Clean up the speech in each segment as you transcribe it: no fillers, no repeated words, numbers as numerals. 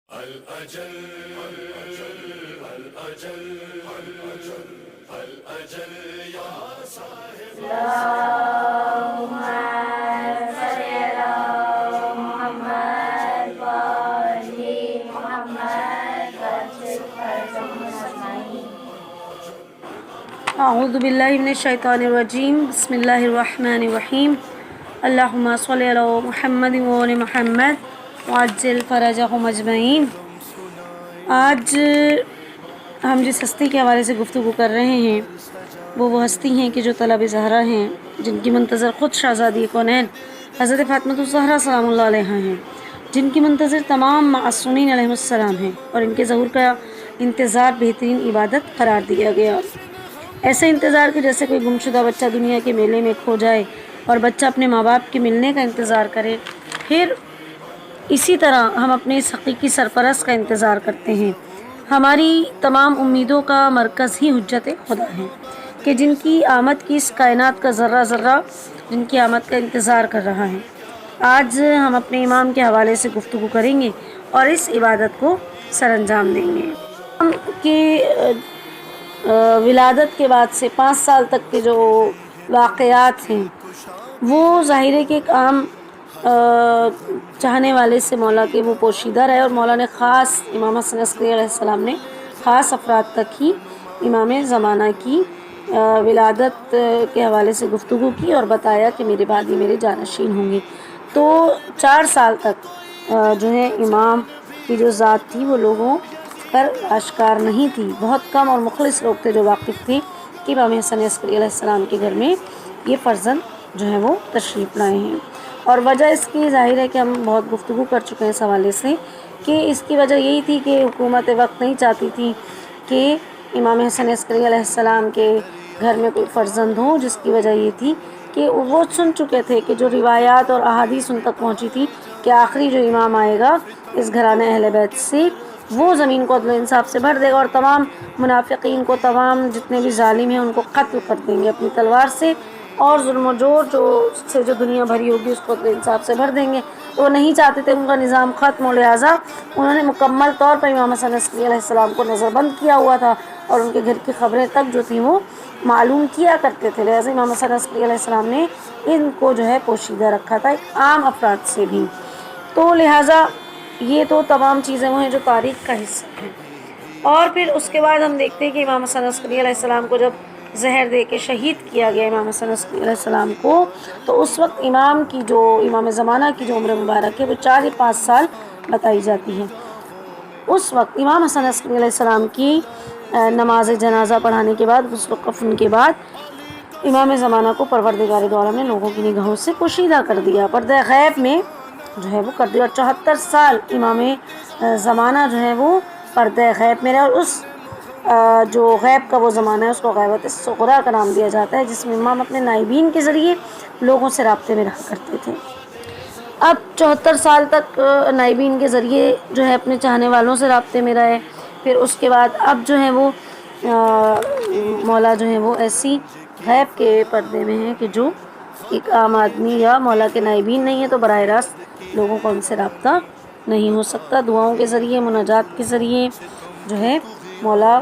الأجل الأجل الأجل الأجل يا صاحب اللهم صل على محمد وآل محمد اعوذ باللہ من الشیطان الرجیم بسم اللہ الرحمن الرحیم اللہم صلی علی محمد وآل محمد وعجل فرجہم اجمعین۔ آج ہم جس ہستی کے حوالے سے گفتگو کر رہے ہیں وہ ہستی ہیں کہ جو طلب زہرا ہیں، جن کی منتظر خود شہزادی کونین حضرت فاطمۃ الزہرا سلام اللہ علیہا ہیں، جن کی منتظر تمام معصومین علیہ السلام ہیں، اور ان کے ظہور کا انتظار بہترین عبادت قرار دیا گیا۔ ایسے انتظار کہ جیسے کوئی گمشدہ بچہ دنیا کے میلے میں کھو جائے اور بچہ اپنے ماں باپ کے ملنے کا انتظار کرے، پھر اسی طرح ہم اپنے اس حقیقی سرپرست کا انتظار کرتے ہیں۔ ہماری تمام امیدوں کا مرکز ہی حجت خدا ہے کہ جن کی آمد کی اس کائنات کا ذرہ ذرہ جن کی آمد کا انتظار کر رہا ہے۔ آج ہم اپنے امام کے حوالے سے گفتگو کریں گے اور اس عبادت کو سر انجام دیں گے۔ امام کی ولادت کے بعد سے 5 سال تک کے جو واقعات ہیں وہ ظاہر ہے کہ ایک عام چاہنے والے سے مولا کے وہ پوشیدہ رہے، اور مولا نے خاص امام حسن عسکری علیہ السلام نے خاص افراد تک ہی امام زمانہ کی ولادت کے حوالے سے گفتگو کی اور بتایا کہ میرے بعد یہ میرے جانشین ہوں گے۔ تو 4 سال تک جو ہے امام کی جو ذات تھی وہ لوگوں پر آشکار نہیں تھی۔ بہت کم اور مخلص لوگ تھے جو واقف تھے کہ امام حسن عسکری علیہ السلام کے گھر میں یہ فرزند جو ہے وہ تشریف لائے ہیں، اور وجہ اس کی ظاہر ہے کہ ہم بہت گفتگو کر چکے ہیں اس حوالے سے کہ اس کی وجہ یہی تھی کہ حکومت وقت نہیں چاہتی تھی کہ امام حسن عسکری علیہ السلام کے گھر میں کوئی فرزند ہو، جس کی وجہ یہ تھی کہ وہ سن چکے تھے کہ جو روایات اور احادیث ان تک پہنچی تھی کہ آخری جو امام آئے گا اس گھرانہ اہل بیت سے، وہ زمین کو عدل و انصاف سے بھر دے گا اور تمام منافقین کو، تمام جتنے بھی ظالم ہیں ان کو قتل کر دیں گے اپنی تلوار سے، اور ظلم و جور سے جو دنیا بھری ہوگی اس کو عدل و انصاف سے بھر دیں گے۔ تو وہ نہیں چاہتے تھے ان کا نظام ختم ہو، لہٰذا انہوں نے مکمل طور پر امام حسن عسکری علیہ السلام کو نظر بند کیا ہوا تھا، اور ان کے گھر کی خبریں تک جو تھیں وہ معلوم کیا کرتے تھے، لہٰذا امام حسن عسکری علیہ السلام نے ان کو جو ہے پوشیدہ رکھا تھا ایک عام افراد سے بھی۔ تو لہٰذا یہ تو تمام چیزیں وہ ہیں جو تاریخ کا حصہ ہیں۔ اور پھر اس کے بعد ہم دیکھتے ہیں کہ امام حسن عسکری علیہ السلام کو جب زہر دے کے شہید کیا گیا امام حسن عسکری علیہ السلام کو، تو اس وقت امام زمانہ کی جو عمر مبارک ہے وہ 4 یا 5 سال بتائی جاتی ہے۔ اس وقت امام حسن عسکری علیہ السلام کی نماز جنازہ پڑھانے کے بعد، غسل و کفن کے بعد، امام زمانہ کو پروردگار دو عالم نے لوگوں کی نگاہوں سے پوشیدہ کر دیا، پردہ غیب میں جو ہے وہ کر دیا، اور 74 سال امام زمانہ جو ہے وہ پردہ غیب میں رہے، اور اس جو غیب کا وہ زمانہ ہے اس کو غیبت صغریٰ کا نام دیا جاتا ہے، جس میں امام اپنے نائبین کے ذریعے لوگوں سے رابطے میں رہا کرتے تھے۔ اب 74 سال تک نائبین کے ذریعے جو ہے اپنے چاہنے والوں سے رابطے میں رہے، پھر اس کے بعد اب جو ہے وہ مولا جو ہے وہ ایسی غیب کے پردے میں ہے کہ جو ایک عام آدمی یا مولا کے نائبین نہیں ہے تو براہ راست لوگوں کو ان سے رابطہ نہیں ہو سکتا۔ دعاؤں کے ذریعے، مناجات کے ذریعے جو ہے مولا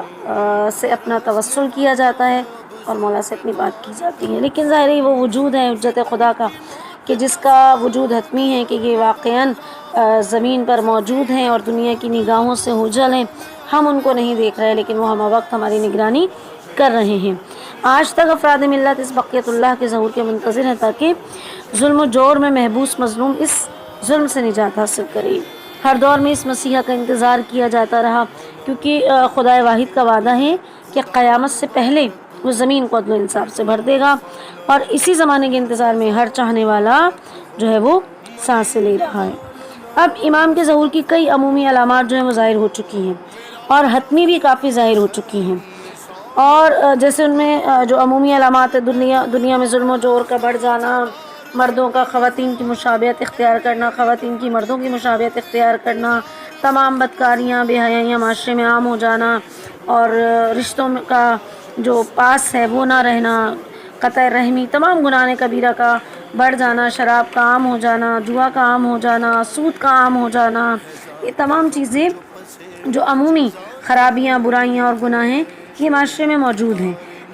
سے اپنا توسل کیا جاتا ہے اور مولا سے اپنی بات کی جاتی ہے، لیکن ظاہر ہے وہ وجود ہے حجت خدا کا کہ جس کا وجود حتمی ہے کہ یہ واقعاً زمین پر موجود ہیں اور دنیا کی نگاہوں سے اوجھل ہیں، ہم ان کو نہیں دیکھ رہے لیکن وہ ہم وقت ہماری نگرانی کر رہے ہیں۔ آج تک افراد ملت اس بقیت اللہ کے ظہور کے منتظر ہیں تاکہ ظلم و جور میں محبوس مظلوم اس ظلم سے نجات حاصل کرے۔ ہر دور میں اس مسیحا کا انتظار کیا جاتا رہا، کیونکہ خدا واحد کا وعدہ ہے کہ قیامت سے پہلے وہ زمین کو عدل و انصاف سے بھر دے گا، اور اسی زمانے کے انتظار میں ہر چاہنے والا جو ہے وہ سانسیں لے رہا ہے۔ اب امام کے ظہور کی کئی عمومی علامات جو ہیں وہ ظاہر ہو چکی ہیں، اور حتمی بھی کافی ظاہر ہو چکی ہیں، اور جیسے ان میں جو عمومی علامات ہے، دنیا میں ظلم و جور کا بڑھ جانا، مردوں کا خواتین کی مشابہت اختیار کرنا، خواتین کی مردوں کی مشابہت اختیار کرنا، تمام بدکاریاں، بے حیائیاں معاشرے میں عام ہو جانا، اور رشتوں کا جو پاس ہے وہ نہ رہنا، قطع رحمی، تمام گناہ کبیرہ کا بڑھ جانا، شراب کا عام ہو جانا، جوا کا عام ہو جانا، سود کا عام ہو جانا، یہ تمام چیزیں جو عمومی خرابیاں، برائیاں اور گناہ ہیں یہ معاشرے میں موجود ہیں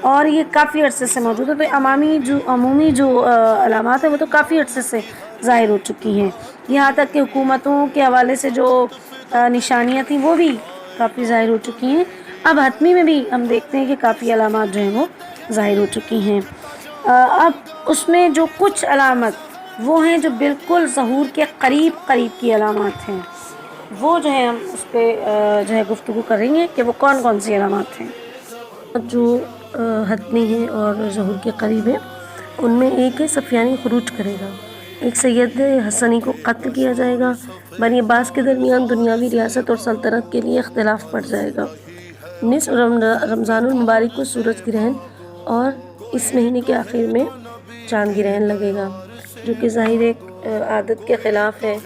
اور یہ کافی عرصے سے موجود ہے. تو عمومی جو علامات ہیں وہ تو کافی عرصے سے ظاہر ہو چکی ہیں. یہاں تک کہ حکومتوں کے حوالے سے جو نشانیاں تھیں وہ بھی کافی ظاہر ہو چکی ہیں. اب حتمی میں بھی ہم دیکھتے ہیں کہ کافی علامات جو ہیں وہ ظاہر ہو چکی ہیں. اب اس میں جو کچھ علامت وہ ہیں جو بالکل ظہور کے قریب کی علامات ہیں، وہ جو ہے ہم اس پہ جو ہے گفتگو کریں گے کہ وہ کون کون سی علامات ہیں. جو حتمی ہیں اور ظہور کے قریب ہیں ان میں ایک ہے صفیانی خروج کرے گا، ایک سید حسنی کو قتل کیا جائے گا، بنی عباس کے درمیان دنیاوی ریاست اور سلطنت کے لیے اختلاف پڑ جائے گا. نصف رمضان المبارک کو سورج گرہن اور اس مہینے کے آخر میں چاند گرہن لگے گا، جو کہ ظاہر ایک عادت کے خلاف ہے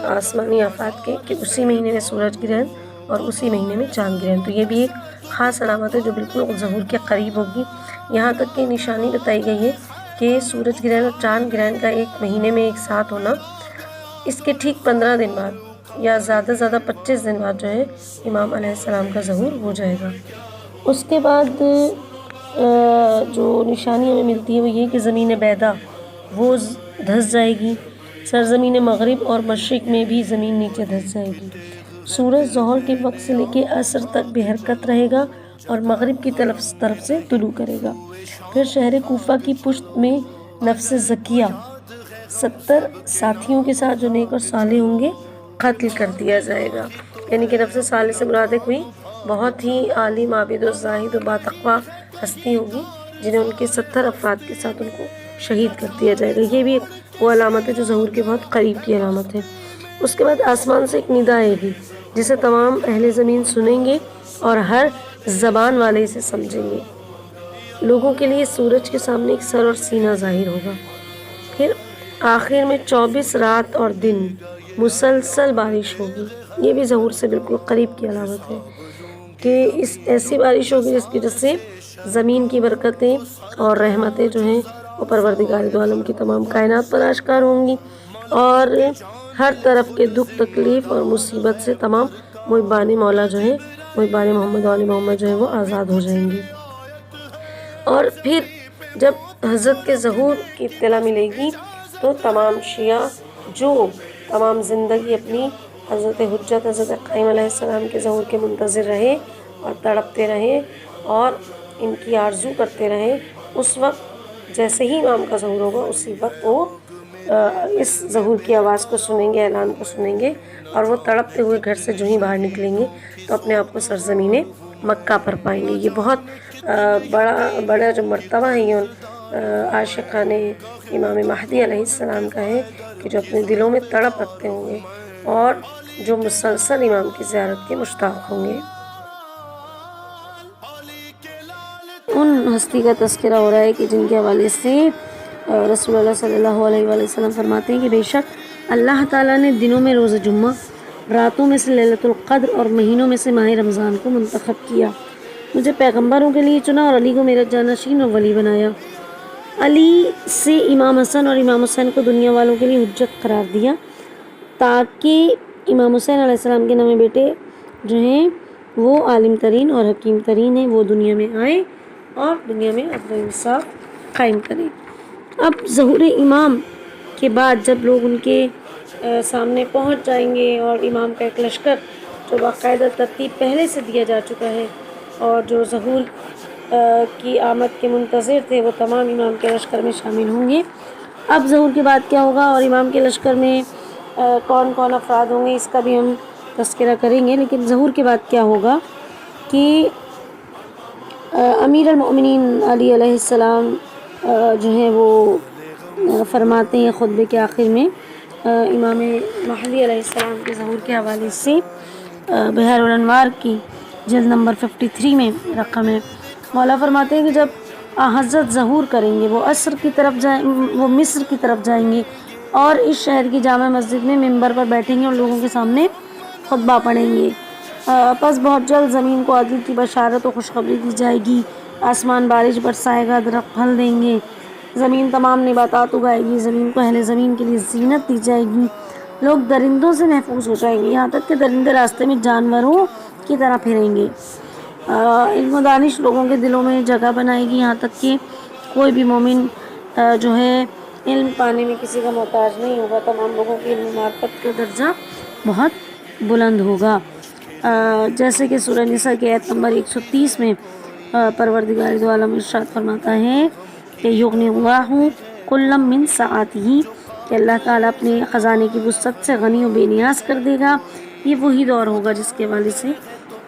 آسمانی آفات کے کہ اسی مہینے میں سورج گرہن اور اسی مہینے میں چاند گرہن. تو یہ بھی ایک خاص علامت ہے جو بالکل ظہور کے قریب ہوگی. یہاں تک کہ نشانی بتائی گئی ہے کہ سورج گرہن اور چاند گرہن کا ایک مہینے میں ایک ساتھ ہونا، اس کے ٹھیک 15 دن بعد یا زیادہ 25 دن بعد جو ہے امام علیہ السلام کا ظہور ہو جائے گا. اس کے بعد جو نشانی ہمیں ملتی ہے وہ یہ کہ زمین بیضا وہ دھس جائے گی، سرزمین مغرب اور مشرق میں بھی زمین نیچے دھس جائے گی. سورج ظہر کے وقت سے لے کے عصر تک بے حرکت رہے گا اور مغرب کی طرف سے طلوع کرے گا. پھر شہر کوفہ کی پشت میں نفس زکیہ 70 ساتھیوں کے ساتھ جو نیک اور صالح ہوں گے قتل کر دیا جائے گا. یعنی کہ نفس صالح سے مراد کوئی بہت ہی عالم، عابد و زاہد و باتقویٰ ہستی ہوگی جنہیں ان کے 70 افراد کے ساتھ ان کو شہید کر دیا جائے گا. یہ بھی وہ علامت ہے جو ظہور کے بہت قریب کی علامت ہے. اس کے بعد آسمان سے ایک ندا آئے گی جسے تمام اہل زمین سنیں گے اور ہر زبان والے اسے سمجھیں گے. لوگوں کے لیے سورج کے سامنے ایک سر اور سینہ ظاہر ہوگا. پھر آخر میں 24 رات اور دن مسلسل بارش ہوگی. یہ بھی ظہور سے بالکل قریب کی علامت ہے کہ ایسی بارش ہوگی جس کی وجہ سے زمین کی برکتیں اور رحمتیں جو ہیں وہ پروردگار دو عالم کی تمام کائنات پر آشکار ہوں گی اور ہر طرف کے دکھ تکلیف اور مصیبت سے تمام محبان مولا جو ہیں، محبان محمد و آل محمد جو ہیں وہ آزاد ہو جائیں گے. اور پھر جب حضرت کے ظہور کی اطلاع ملے گی تو تمام شیعہ جو تمام زندگی اپنی حضرت حجت حضرت قائم علیہ السلام کے ظہور کے منتظر رہے اور تڑپتے رہے اور ان کی آرزو کرتے رہے، اس وقت جیسے ہی امام کا ظہور ہوگا اسی وقت وہ اس ظہور کی آواز کو سنیں گے، اعلان کو سنیں گے اور وہ تڑپتے ہوئے گھر سے جو ہی باہر نکلیں گے تو اپنے آپ کو سرزمین مکہ پر پائیں گے. یہ بہت بڑا جو مرتبہ ہے یہ عاشقان امام مہدی علیہ السلام کا ہے کہ جو اپنے دلوں میں تڑپ رکھتے ہوں گے اور جو مسلسل امام کی زیارت کے مشتاق ہوں گے. ان ہستی کا تذکرہ ہو رہا ہے کہ جن کے حوالے سے رسول اللہ صلی اللہ علیہ وآلہ وسلم فرماتے ہیں کہ بے شک اللہ تعالیٰ نے دنوں میں روز جمعہ، راتوں میں سے لیلۃ القدر اور مہینوں میں سے ماہ رمضان کو منتخب کیا. مجھے پیغمبروں کے لیے چنا اور علی کو میرا جانشین اور ولی بنایا. علی سے امام حسن اور امام حسین کو دنیا والوں کے لیے حجت قرار دیا تاکہ امام حسین علیہ السلام کے نویں بیٹے جو ہیں وہ عالم ترین اور حکیم ترین ہیں، وہ دنیا میں آئیں اور دنیا میں عدل و انصاف قائم کریں. اب ظہور امام کے بعد جب لوگ ان کے سامنے پہنچ جائیں گے اور امام کا ایک لشکر جو باقاعدہ ترتیب پہلے سے دیا جا چکا ہے اور جو ظہور کی آمد کے منتظر تھے وہ تمام امام کے لشکر میں شامل ہوں گے. اب ظہور کے بعد کیا ہوگا اور امام کے لشکر میں کون کون افراد ہوں گے اس کا بھی ہم تذکرہ کریں گے. لیکن ظہور کے بعد کیا ہوگا کہ امیر المؤمنین علی علیہ السلام جو ہیں وہ فرماتے ہیں خطبے کے آخر میں امام مہدی علیہ السلام کے ظہور کے حوالے سے بحار الانوار کی جلد نمبر 53 میں رقم ہے. مولا فرماتے ہیں کہ جب حضرت ظہور کریں گے وہ مصر کی طرف جائیں گے اور اس شہر کی جامع مسجد میں ممبر پر بیٹھیں گے اور لوگوں کے سامنے خطبہ پڑھیں گے. پس بہت جلد زمین کو عدل کی بشارت و خوشخبری دی جائے گی، آسمان بارش برسائے گا، درخت پھل دیں گے، زمین تمام نباتات اگائے گی، زمین کو اہل زمین کے لیے زینت دی جائے گی، لوگ درندوں سے محفوظ ہو جائیں گے، یہاں تک کہ درندے راستے میں جانوروں کی طرح پھریں گے۔ علم و دانش لوگوں کے دلوں میں جگہ بنائے گی، یہاں تک کہ کوئی بھی مومن جو ہے علم پانے میں کسی کا محتاج نہیں ہوگا، تمام لوگوں کی علم معرفت کا درجہ بہت بلند ہوگا۔ جیسے کہ سورہ نساء کی آیت نمبر 130 میں پروردگار دو عالم ارشاد فرماتا ہے کہ یغنی اللہ کلا من سعتہ، کہ اللہ تعالیٰ اپنے خزانے کی وسعت سے غنی و بے نیاز کر دے گا۔ یہ وہی دور ہوگا جس کے حوالے سے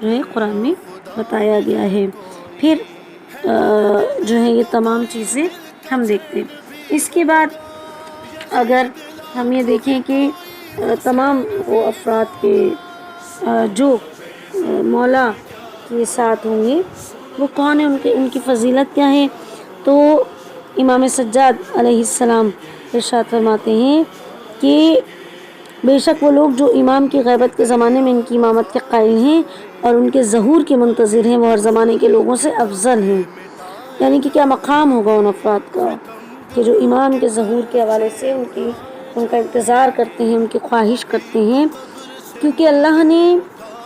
جو ہے قرآن میں بتایا گیا ہے۔ پھر جو ہے یہ تمام چیزیں ہم دیکھتے ہیں۔ اس کے بعد اگر ہم یہ دیکھیں کہ تمام وہ افراد کے جو مولا کے ساتھ ہوں گے وہ کون ہیں، ان کی فضیلت کیا ہے، تو امام سجاد علیہ السلام ارشاد فرماتے ہیں کہ بے شک وہ لوگ جو امام کی غیبت کے زمانے میں ان کی امامت کے قائل ہیں اور ان کے ظہور کے منتظر ہیں، وہ ہر زمانے کے لوگوں سے افضل ہیں۔ یعنی کہ کیا مقام ہوگا ان افراد کا کہ جو امام کے ظہور کے حوالے سے ان کا انتظار کرتے ہیں، ان کی خواہش کرتے ہیں، کیونکہ اللہ نے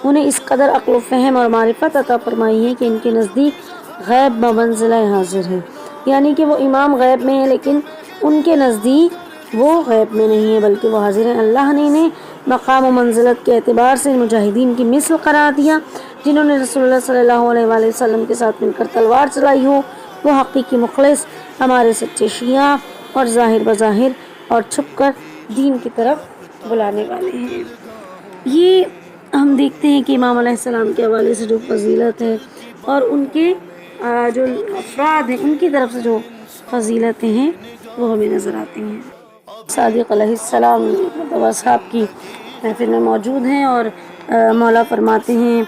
انہیں اس قدر عقل و فہم اور معرفت عطا فرمائی ہے کہ ان کے نزدیک غیب بمنزلہ حاضر ہے۔ یعنی کہ وہ امام غیب میں ہے لیکن ان کے نزدیک وہ غیب میں نہیں ہے بلکہ وہ حاضر ہیں۔ اللہ نے انہیں مقام و منزلت کے اعتبار سے مجاہدین کی مثل قرار دیا، جنہوں نے رسول اللہ صلی اللہ علیہ وآلہ وسلم کے ساتھ مل کر تلوار چلائی ہو۔ وہ حقیقی مخلص، ہمارے سچے شیعہ، اور ظاہر بظاہر اور چھپ کر دین کی طرف بلانے والے ہیں۔ یہ ہم دیکھتے ہیں کہ امام علیہ السلام کے حوالے سے جو فضیلت ہے اور ان کے جو افراد ہیں ان کی طرف سے جو فضیلتیں ہیں وہ ہمیں نظر آتی ہیں۔ صادق علیہ السلام اصحاب کی محفل میں موجود ہیں اور مولا فرماتے ہیں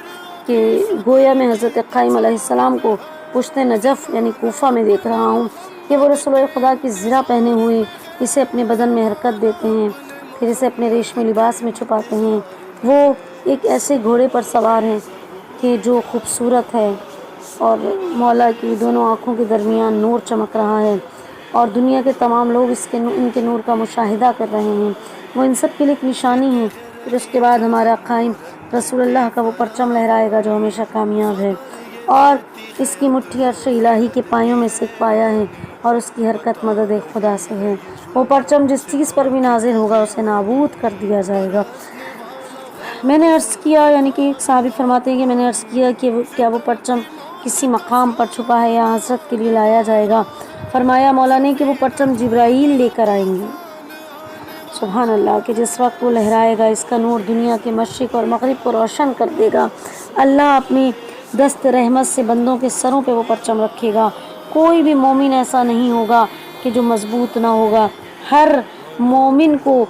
کہ گویا میں حضرت قائم علیہ السلام کو پشت نجف یعنی کوفہ میں دیکھ رہا ہوں کہ وہ رسول خدا کی زرہ پہنے ہوئے اسے اپنے بدن میں حرکت دیتے ہیں، پھر اسے اپنے ریشمی لباس میں چھپاتے ہیں۔ وہ ایک ایسے گھوڑے پر سوار ہیں کہ جو خوبصورت ہے اور مولا کی دونوں آنکھوں کے درمیان نور چمک رہا ہے اور دنیا کے تمام لوگ ان کے نور کا مشاہدہ کر رہے ہیں۔ وہ ان سب کے لیے ایک نشانی ہے۔ پھر اس کے بعد ہمارا قائم رسول اللہ کا وہ پرچم لہرائے گا جو ہمیشہ کامیاب ہے، اور اس کی مٹھی عرش الہی کے پایوں میں سے ایک پایا ہے اور اس کی حرکت مدد خدا سے ہے۔ وہ پرچم جس چیز پر بھی نازل ہوگا اسے نابود کر دیا جائے گا۔ میں نے عرض کیا، یعنی کہ ایک صحابی فرماتے ہیں کہ میں نے عرض کیا کہ کیا وہ پرچم کسی مقام پر چھپا ہے یا حضرت کے لیے لایا جائے گا؟ فرمایا مولا نے کہ وہ پرچم جبرائیل لے کر آئیں گے۔ سبحان اللہ، کہ جس وقت وہ لہرائے گا اس کا نور دنیا کے مشرق اور مغرب کو روشن کر دے گا۔ اللہ اپنی دست رحمت سے بندوں کے سروں پہ وہ پرچم رکھے گا۔ کوئی بھی مومن ایسا نہیں ہوگا کہ جو مضبوط نہ ہوگا۔ ہر مومن کو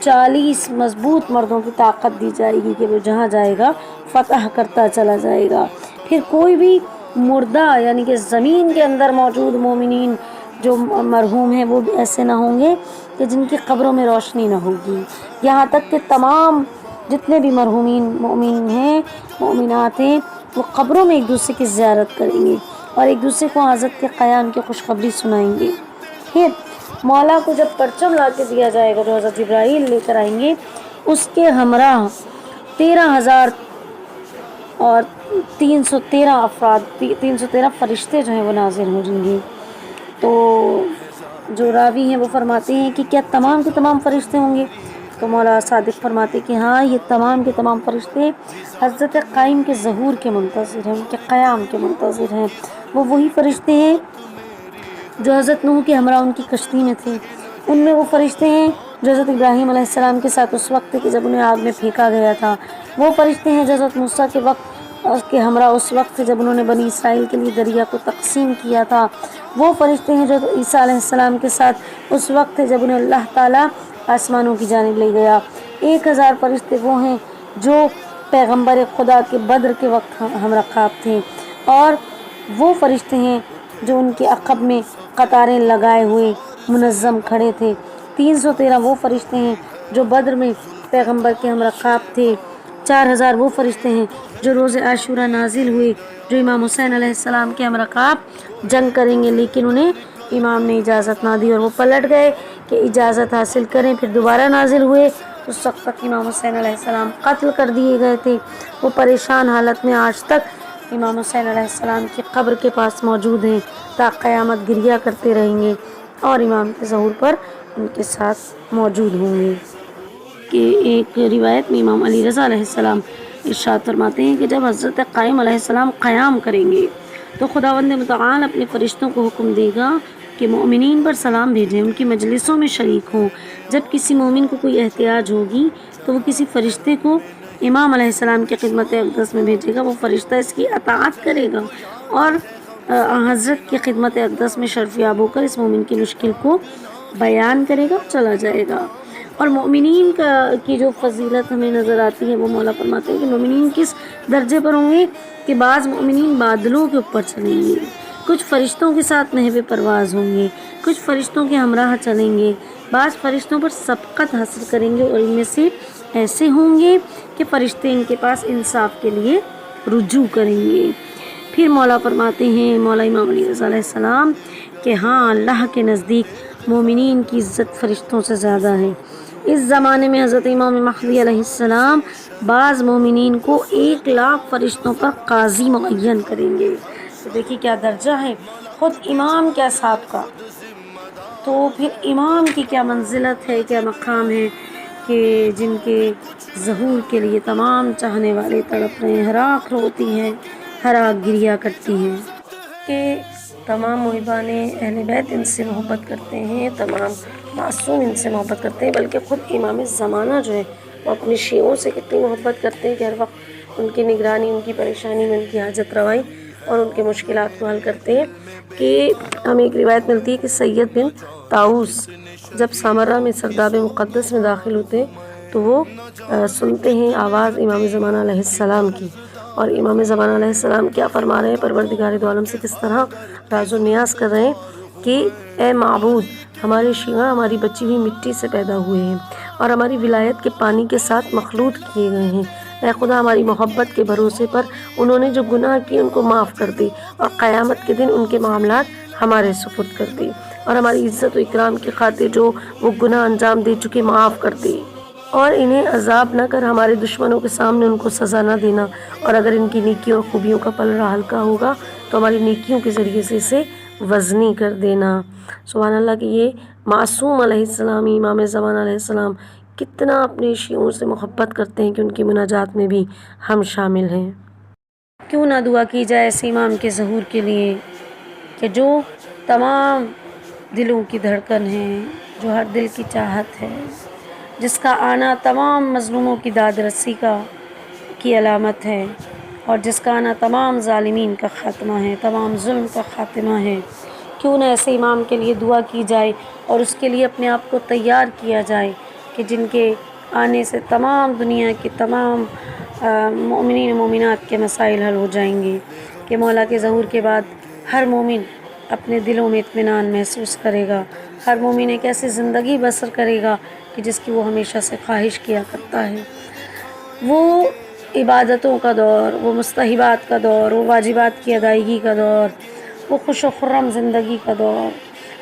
40 مضبوط مردوں کی طاقت دی جائے گی کہ وہ جہاں جائے گا فتح کرتا چلا جائے گا۔ پھر کوئی بھی مردہ یعنی کہ زمین کے اندر موجود مومنین جو مرحوم ہیں وہ بھی ایسے نہ ہوں گے کہ جن کی قبروں میں روشنی نہ ہوگی، یہاں تک کہ تمام جتنے بھی مرحومین مومن ہیں مومنات ہیں وہ قبروں میں ایک دوسرے کی زیارت کریں گے اور ایک دوسرے کو حضرت کے قیام کی خوشخبری سنائیں گے۔ پھر مولا کو جب پرچم لا کے دیا جائے گا جو حضرت جبرائیل لے کر آئیں گے، اس کے ہمراہ 13,000 اور 313 افراد 313 فرشتے جو ہیں وہ نازل ہو جائیں گے۔ تو جو راوی ہیں وہ فرماتے ہیں کہ کیا تمام کے تمام فرشتے ہوں گے؟ تو مولا صادق فرماتے کہ ہاں، یہ تمام کے تمام فرشتے حضرت قائم کے ظہور کے منتظر ہیں، ان کے قیام کے منتظر ہیں۔ وہ وہی فرشتے ہیں جو حضرت نوح کے ہمراہ ان کی کشتی میں تھے۔ ان میں وہ فرشتے ہیں جو حضرت ابراہیم علیہ السلام کے ساتھ اس وقت کہ جب انہیں آگ میں پھینکا گیا تھا۔ وہ فرشتے ہیں جو حضرت موسیٰ کے وقت کے ہمراہ اس وقت جب انہوں نے بنی اسرائیل کے لیے دریا کو تقسیم کیا تھا۔ وہ فرشتے ہیں جو عیسیٰ علیہ السلام کے ساتھ اس وقت جب انہیں اللہ تعالیٰ آسمانوں کی جانب لے گیا۔ 1000 فرشتے وہ ہیں جو پیغمبر خدا کے بدر کے وقت ہم رکاب تھے، اور وہ فرشتے ہیں جو ان کے عقب میں قطاریں لگائے ہوئے منظم کھڑے تھے۔ 313 وہ فرشتے ہیں جو بدر میں پیغمبر کے ہم رکاب تھے۔ 4000 وہ فرشتے ہیں جو روز عاشورہ نازل ہوئے، جو امام حسین علیہ السلام کے ہم رکاب جنگ کریں گے، لیکن انہیں امام نے اجازت نہ دی اور وہ پلٹ گئے کہ اجازت حاصل کریں، پھر دوبارہ نازل ہوئے تو اس وقت تک امام حسین علیہ السلام قتل کر دیے گئے تھے۔ وہ پریشان حالت میں آج تک امام حسین علیہ السلام کی قبر کے پاس موجود ہیں، تا قیامت گریہ کرتے رہیں گے اور امام کے ظہور پر ان کے ساتھ موجود ہوں گے۔ کہ ایک روایت میں امام علی رضا علیہ السلام ارشاد فرماتے ہیں کہ جب حضرت قائم علیہ السلام قیام کریں گے تو خداوند متعال اپنے فرشتوں کو حکم دے گا کہ مومنین پر سلام بھیجیں، ان کی مجلسوں میں شریک ہوں۔ جب کسی مومن کو کوئی احتیاج ہوگی تو وہ کسی فرشتے کو امام علیہ السلام کی خدمت اقدس میں بھیجے گا، وہ فرشتہ اس کی اطاعت کرے گا اور حضرت کی خدمت اقدس میں شرفیاب ہو کر اس مومن کی مشکل کو بیان کرے گا، چلا جائے گا۔ اور مومنین کی جو فضیلت ہمیں نظر آتی ہے وہ مولا فرماتے ہیں کہ مومنین کس درجے پر ہوں گے کہ بعض مومنین بادلوں کے اوپر چلیں گے، کچھ فرشتوں کے ساتھ محو پرواز ہوں گے، کچھ فرشتوں کے ہمراہ چلیں گے، بعض فرشتوں پر سبقت حاصل کریں گے اور ان میں سے ایسے ہوں گے کہ فرشتے ان کے پاس انصاف کے لیے رجوع کریں گے۔ پھر مولا فرماتے ہیں مولا امام علی رضا علیہ السلام کہ ہاں اللہ کے نزدیک مومنین کی عزت فرشتوں سے زیادہ ہے۔ اس زمانے میں حضرت امام مہدی علیہ السلام بعض مومنین کو 1,00,000 فرشتوں پر قاضی معین کریں گے۔ تو دیکھیے کیا درجہ ہے، خود امام کیا سابقہ، تو پھر امام کی کیا منزلت ہے، کیا مقام ہے کہ جن کے ظہور کے لیے تمام چاہنے والے تڑپ رہے ہیں، ہراک روتی ہیں، ہراک گریہ کرتی ہیں کہ تمام محبان اہل بیت ان سے محبت کرتے ہیں، تمام معصوم ان سے محبت کرتے ہیں، بلکہ خود امام زمانہ جو ہے وہ اپنے شیعوں سے کتنی محبت کرتے ہیں کہ ہر وقت ان کی نگرانی، ان کی پریشانی میں ان کی حاجت روائی اور ان کے مشکلات کو حل کرتے ہیں۔ کہ ہمیں ایک روایت ملتی ہے کہ سید بن طاؤس جب سامرہ میں سرداب مقدس میں داخل ہوتے ہیں تو وہ سنتے ہیں آواز امام زمانہ علیہ السلام کی، اور امام زمانہ علیہ السلام کیا فرما رہے ہیں، پروردگار دو عالم سے کس طرح راز و نیاز کر رہے ہیں کہ اے معبود، ہمارے شیعہ ہماری بچی ہوئی مٹی سے پیدا ہوئے ہیں اور ہماری ولایت کے پانی کے ساتھ مخلوط کیے گئے ہیں۔ اے خدا، ہماری محبت کے بھروسے پر انہوں نے جو گناہ کیے ان کو معاف کر دی اور قیامت کے دن ان کے معاملات ہمارے سپرد کر دی، اور ہماری عزت و اکرام کی خاطر جو وہ گناہ انجام دے چکے معاف کر دی، اور انہیں عذاب نہ کر ہمارے دشمنوں کے سامنے ان کو سزا نہ دینا، اور اگر ان کی نیکیوں اور خوبیوں کا پلڑا ہلکا ہوگا تو ہماری نیکیوں کے ذریعے سے اسے وزنی کر دینا۔ سبحان اللہ کہ یہ معصوم علیہ السلام، امام زمانہ علیہ السلام کتنا اپنے شیعوں سے محبت کرتے ہیں کہ ان کی مناجات میں بھی ہم شامل ہیں۔ کیوں نہ دعا کی جائے ایسے امام کے ظہور کے لیے کہ جو تمام دلوں کی دھڑکن ہے، جو ہر دل کی چاہت ہے، جس کا آنا تمام مظلوموں کی داد رسی کی علامت ہے، اور جس کا آنا تمام ظالمین کا خاتمہ ہے، تمام ظلم کا خاتمہ ہے۔ کیوں نہ ایسے امام کے لیے دعا کی جائے اور اس کے لیے اپنے آپ کو تیار کیا جائے کہ جن کے آنے سے تمام دنیا کے تمام مومنین و مومنات کے مسائل حل ہو جائیں گے، کہ مولا کے ظہور کے بعد ہر مومن اپنے دلوں میں اطمینان محسوس کرے گا، ہر مومن ایک ایسی زندگی بسر کرے گا کہ جس کی وہ ہمیشہ سے خواہش کیا کرتا ہے۔ وہ عبادتوں کا دور، وہ مستحبات کا دور، وہ واجبات کی ادائیگی کا دور، وہ خوش و خرم زندگی کا دور،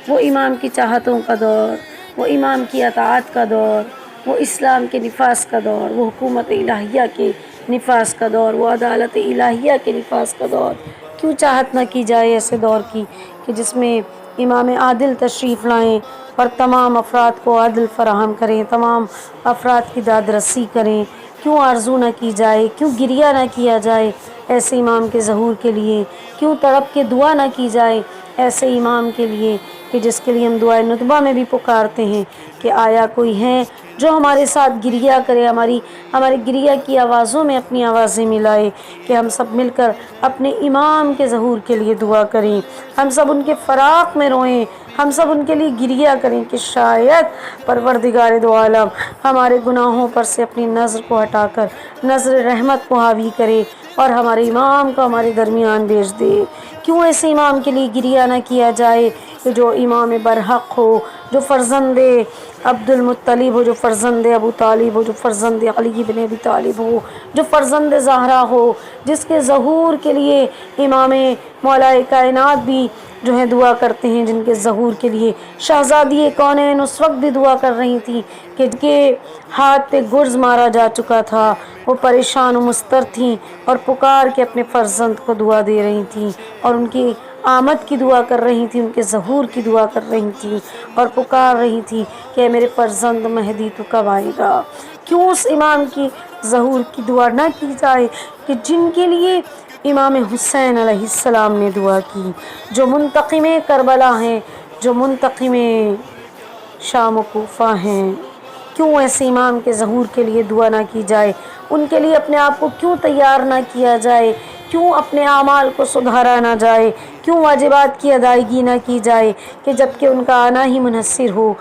وہ امام کی چاہتوں کا دور، وہ امام کی اطاعت کا دور، وہ اسلام کے نفاذ کا دور، وہ حکومت الہیہ کے نفاذ کا دور، وہ عدالت الہیہ کے نفاذ کا دور۔ کیوں چاہت نہ کی جائے ایسے دور کی کہ جس میں امام عادل تشریف لائیں اور تمام افراد کو عدل فراہم کریں، تمام افراد کی داد رسی کریں۔ کیوں آرزو نہ کی جائے، کیوں گریہ نہ کیا جائے ایسے امام کے ظہور کے لیے، کیوں تڑپ کے دعا نہ کی جائے ایسے امام کے لیے کہ جس کے لیے ہم دعائے ندبہ میں بھی پکارتے ہیں کہ آیا کوئی ہے جو ہمارے ساتھ گریہ کرے، ہمارے گریہ کی آوازوں میں اپنی آوازیں ملائے، کہ ہم سب مل کر اپنے امام کے ظہور کے لیے دعا کریں، ہم سب ان کے فراق میں روئیں، ہم سب ان کے لیے گریہ کریں کہ شاید پروردگار دو عالم ہمارے گناہوں پر سے اپنی نظر کو ہٹا کر نظر رحمت کو حاوی کرے اور ہمارے امام کو ہمارے درمیان بھیج دے۔ کیوں ایسے امام کے لیے گریہ نہ کیا جائے کہ جو امام برحق ہو، جو فرزند عبد المطلب ہو، جو فرزند ابو طالب ہو، جو فرزند علی بن ابی طالب ہو، جو فرزند زہرا ہو، جس کے ظہور کے لیے امام مولا کائنات بھی جو ہیں دعا کرتے ہیں جن کے ظہور کے لیے شہزادی کونین اس وقت بھی دعا کر رہی تھیں کہ جن کے ہاتھ پہ گرز مارا جا چکا تھا، وہ پریشان و مضطر تھیں اور پکار کے اپنے فرزند کو دعا دے رہی تھیں اور ان کی آمد کی دعا کر رہی تھیں، ان کے ظہور کی دعا کر رہی تھیں اور پکار رہی تھیں کہ اے میرے فرزند مہدی تو کب آئے گا۔ کیوں اس امام کی ظہور کی دعا نہ کی جائے کہ جن کے لیے امام حسین علیہ السلام نے دعا کی، جو منتقم کربلا ہیں، جو منتقم شام و کوفہ ہیں۔ کیوں ایسے امام کے ظہور کے لیے دعا نہ کی جائے؟ ان کے لیے اپنے آپ کو کیوں تیار نہ کیا جائے؟ کیوں اپنے اعمال کو سدھارا نہ جائے؟ کیوں واجبات کی ادائیگی نہ کی جائے کہ جب کہ ان کا آنا ہی منحصر ہو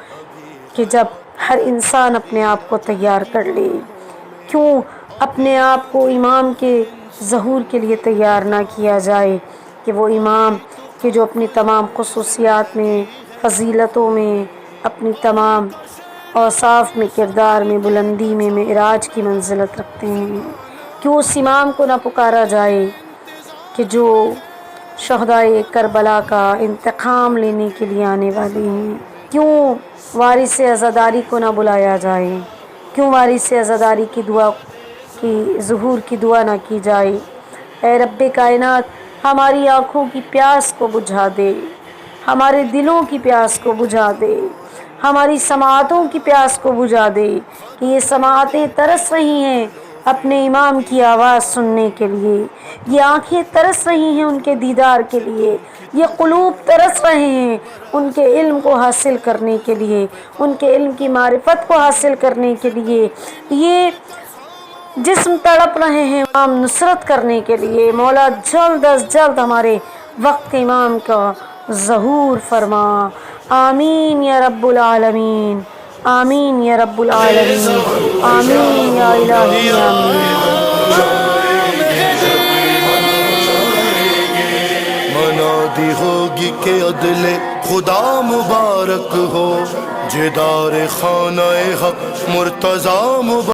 کہ جب ہر انسان اپنے آپ کو تیار کر لے؟ کیوں اپنے آپ کو امام کے ظہور کے لیے تیار نہ کیا جائے کہ وہ امام کہ جو اپنی تمام خصوصیات میں، فضیلتوں میں، اپنی تمام اوصاف میں، کردار میں، بلندی میں معراج کی منزلت رکھتے ہیں؟ کیوں اس امام کو نہ پکارا جائے کہ جو شہدائے کربلا کا انتقام لینے کے لیے آنے والے ہیں؟ کیوں وارث عزاداری کو نہ بلایا جائے؟ کیوں وارث عزاداری کی دعا کی ظہور کی دعا نہ کی جائے؟ اے رب کائنات، ہماری آنکھوں کی پیاس کو بجھا دے، ہمارے دلوں کی پیاس کو بجھا دے، ہماری سماعتوں کی پیاس کو بجھا دے کہ یہ سماعتیں ترس رہی ہیں اپنے امام کی آواز سننے کے لیے، یہ آنکھیں ترس رہی ہیں ان کے دیدار کے لیے، یہ قلوب ترس رہے ہیں ان کے علم کو حاصل کرنے کے لیے، ان کے علم کی معرفت کو حاصل کرنے کے لیے، یہ جسم تڑپ رہے ہیں امام نصرت کرنے کے لیے۔ مولا جلد از جلد ہمارے وقت کے امام کا ظہور فرما، آمین یا رب العالمین، آمین یا رب العالمین، آمین یا الہی آمین۔ منادی ہوگی کہ عدل خدا مبارک ہو، جدار خانہ حق مرتضیٰ مبارک